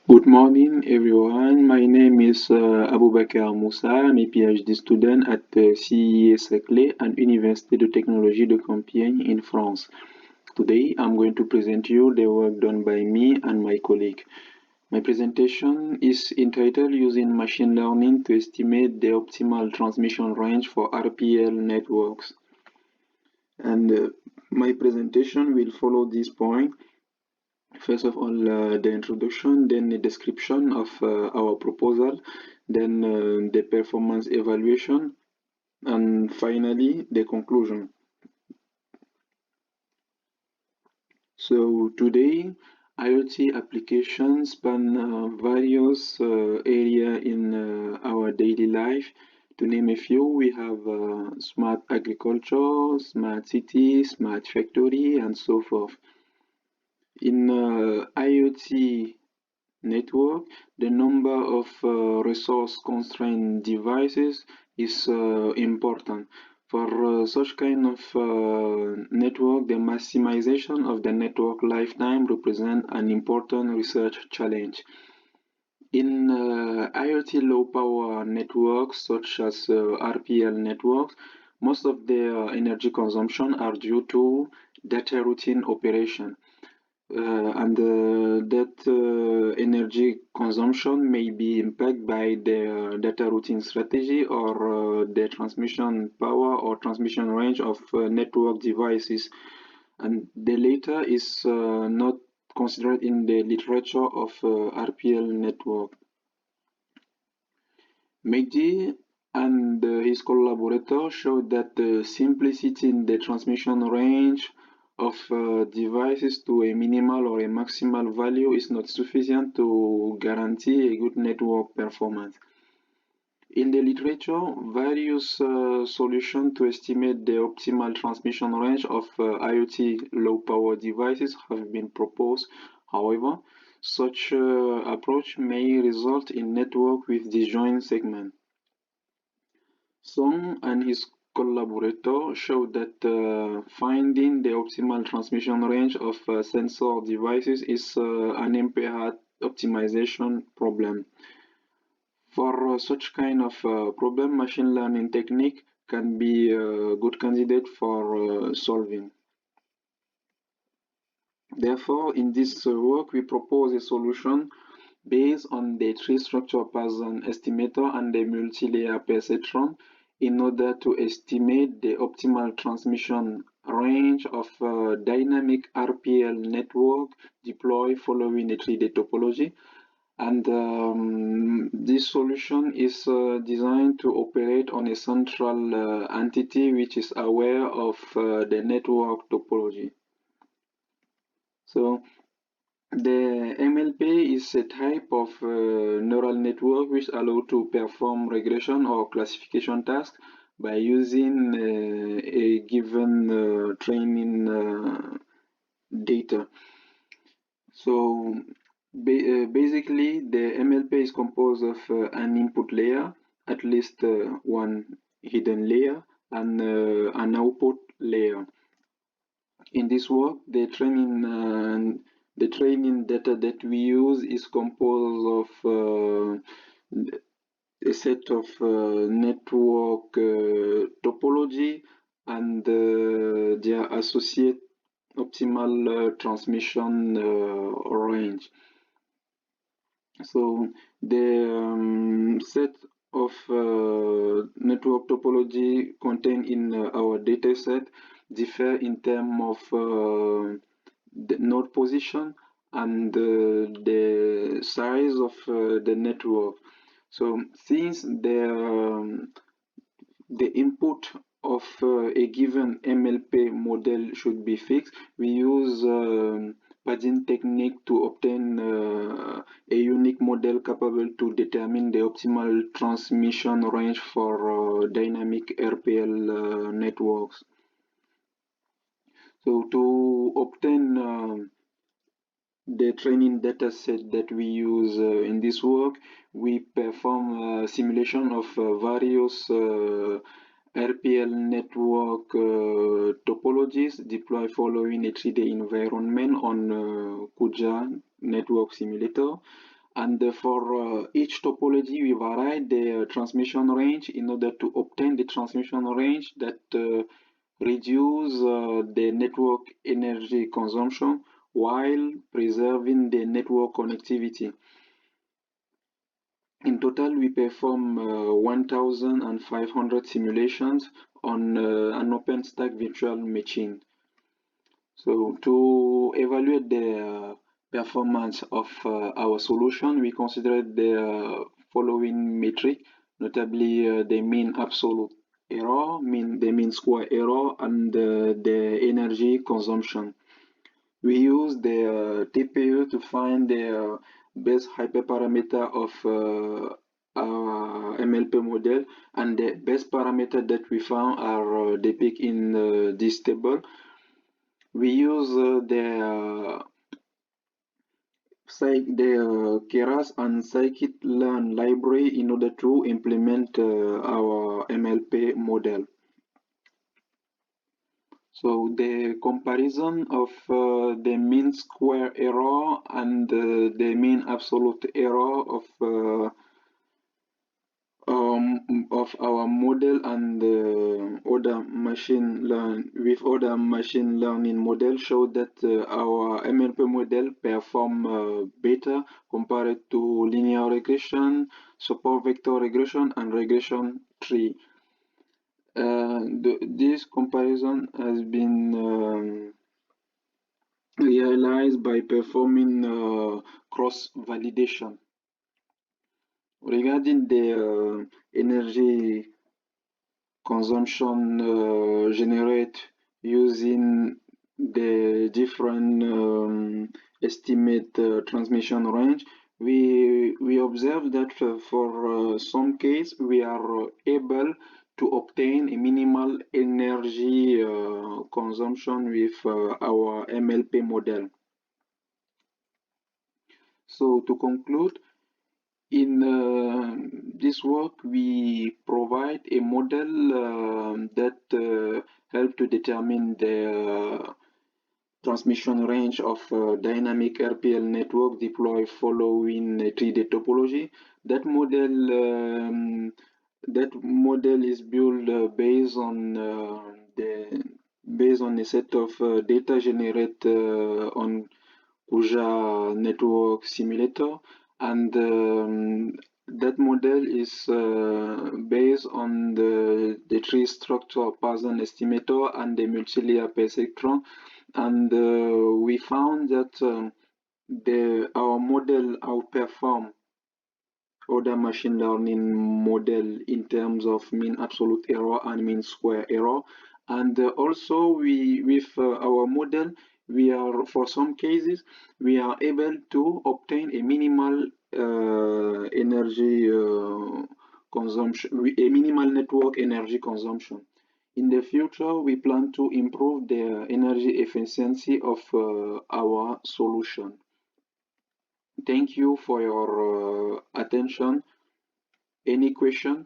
Good morning, everyone. My name is Aboubakar Moussa. I'm a PhD student at CEA Saclay and Université de Technologie de Compiègne in France. Today, I'm going to present you the work done by me and my colleague. My presentation is entitled Using Machine Learning to Estimate the Optimal Transmission Range for RPL Networks. And my presentation will follow this point. First of all, the introduction, then the description of our proposal, then the performance evaluation, and finally the conclusion. So today, IoT applications span various areas in our daily life. To name a few, we have smart agriculture, smart city, smart factory, and so forth. In IoT network, the number of resource-constrained devices is important. For such kind of network, the maximization of the network lifetime represents an important research challenge. In IoT low-power networks, such as RPL networks, most of their energy consumption are due to data routine operation and that energy consumption may be impacted by the data routing strategy or the transmission power or transmission range of network devices, and the latter is not considered in the literature of RPL network. McGee and his collaborators showed that the simplicity in the transmission range of devices to a minimal or a maximal value is not sufficient to guarantee a good network performance. In the literature, various solutions to estimate the optimal transmission range of IoT low-power devices have been proposed. However, such approach may result in network with disjoint segments. Song and his collaborators showed that finding the optimal transmission range of sensor devices is an impaired optimization problem. For such kind of problem, machine learning technique can be a good candidate for solving. Therefore, in this work, we propose a solution based on the tree-structure Poisson estimator and the multi-layer perceptron in order to estimate the optimal transmission range of a dynamic RPL network deployed following a 3D topology. And this solution is designed to operate on a central entity which is aware of the network topology. So the MLP is a type of neural network which allow to perform regression or classification tasks by using a given training data. So basically, the MLP is composed of an input layer, at least one hidden layer, and an output layer. In this work, the training data that we use is composed of a set of network topology and their associated optimal transmission range. So the set of network topology contained in our dataset differ in terms of the node position and the size of the network. So since the input of a given MLP model should be fixed, we use padding technique to obtain a unique model capable to determine the optimal transmission range for dynamic RPL networks. So to obtain the training data set that we use in this work, we perform a simulation of various RPL network topologies deployed following a 3D environment on CUJA network simulator. And for each topology, we vary the transmission range in order to obtain the transmission range that reduce the network energy consumption while preserving the network connectivity. In total, we perform 1,500 simulations on an OpenStack virtual machine. So to evaluate the performance of our solution, we considered the following metric, notably the mean absolute error, the mean square error, and the energy consumption. We use the TPU to find the best hyperparameter of our MLP model, and the best parameter that we found are depicted in this table. We use the Keras and scikit-learn library in order to implement our MLP model. So the comparison of the mean square error and the mean absolute error of our model and other machine learning model show that our MLP model perform better compared to linear regression, support vector regression, and regression tree. This comparison has been realized by performing cross validation. Regarding the energy consumption generate using the different estimate transmission range, we observe that for some case we are able to obtain a minimal energy consumption with our MLP model. So to conclude, in this work, we provide a model that help to determine the transmission range of dynamic RPL network deployed following a 3D topology. That model is built based on a set of data generated on Kuja network simulator, and that model is based on the tree structure Poisson estimator and the multi-layer perceptron, and we found that our model outperform other machine learning model in terms of mean absolute error and mean square error. And also with our model, we are, for some cases, we are able to obtain a minimal energy consumption, a minimal network energy consumption. In the future, we plan to improve the energy efficiency of our solution. Thank you for your attention. Any question?